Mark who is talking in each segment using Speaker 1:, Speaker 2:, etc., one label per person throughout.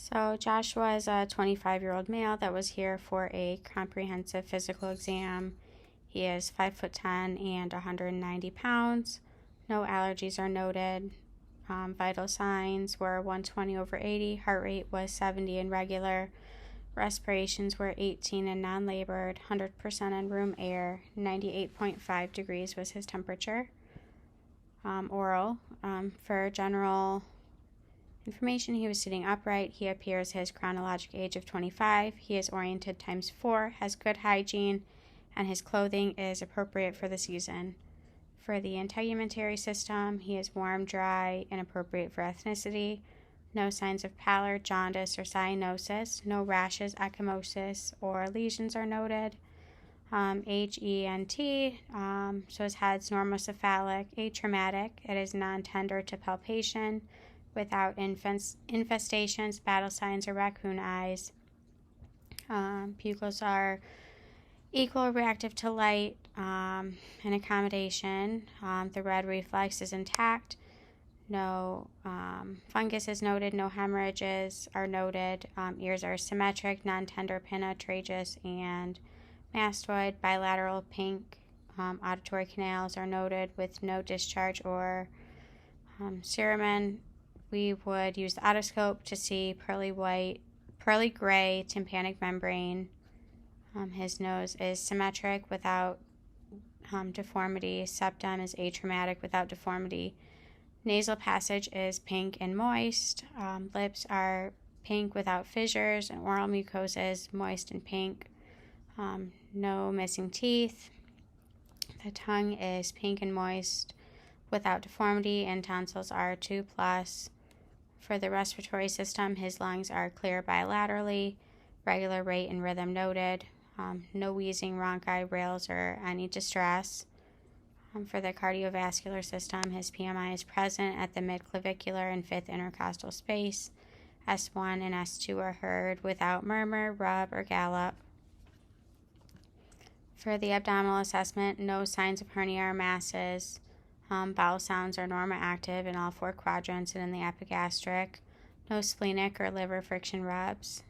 Speaker 1: So Joshua is a 25-year-old male that was here for a comprehensive physical exam. He is 5'10" and 190 pounds. No allergies are noted. Vital signs were 120/80. Heart rate was 70 and regular. Respirations were 18 and non-labored. 100% in room air. 98.5 degrees was his temperature. Oral. For general information, he was sitting upright. He appears his chronologic age of 25. He is oriented ×4, has good hygiene, and his clothing is appropriate for the season. For the integumentary system, he is warm, dry, and appropriate for ethnicity. No signs of pallor, jaundice, or cyanosis. No rashes, ecchymosis, or lesions are noted. HENT, so his head's normocephalic, atraumatic. It is non-tender to palpation, without infestations, battle signs, or raccoon eyes. Pupils are equal or reactive to light and accommodation. The red reflex is intact. No fungus is noted. No hemorrhages are noted. Ears are symmetric, non-tender, penetragus, and mastoid. Bilateral pink auditory canals are noted with no discharge or cerumen. We would use the otoscope to see pearly gray tympanic membrane. His nose is symmetric without deformity. Septum is atraumatic without deformity. Nasal passage is pink and moist. Lips are pink without fissures, and oral mucosa is moist and pink. No missing teeth. The tongue is pink and moist without deformity, and tonsils are 2+. For the respiratory system, his lungs are clear bilaterally, regular rate and rhythm noted. No wheezing, rhonchi, rales, or any distress. For the cardiovascular system, his PMI is present at the midclavicular and fifth intercostal space. S1 and S2 are heard without murmur, rub, or gallop. For the abdominal assessment, no signs of hernia or masses. Bowel sounds are normoactive in all 4 quadrants and in the epigastric. No splenic or liver friction rubs.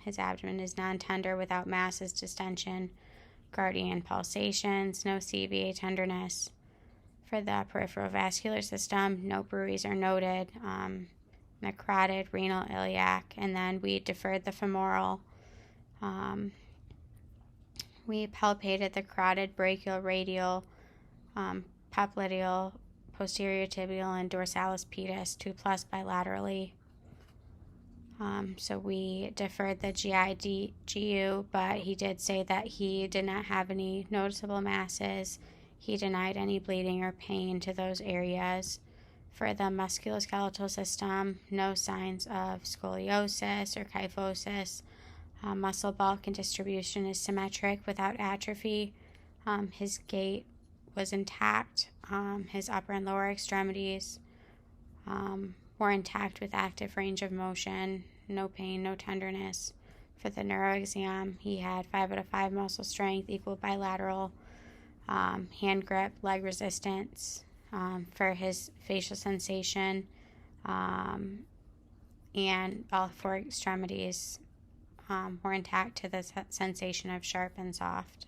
Speaker 1: His abdomen is non-tender without masses, distension, guardian pulsations. No CVA tenderness. For the peripheral vascular system, no bruits are noted. Necrotic, renal, iliac, and then we deferred the femoral. We palpated the carotid, brachial, radial, popliteal, posterior tibial, and dorsalis pedis, 2+ bilaterally. So we deferred the GI-GU, but he did say that he did not have any noticeable masses. He denied any bleeding or pain to those areas. For the musculoskeletal system, no signs of scoliosis or kyphosis. Muscle bulk and distribution is symmetric without atrophy. His gait was intact. His upper and lower extremities were intact with active range of motion. No pain, no tenderness. For the neuroexam, he had 5/5 muscle strength, equal bilateral, hand grip, leg resistance. For his facial sensation, and all 4 extremities were intact to the sensation of sharp and soft.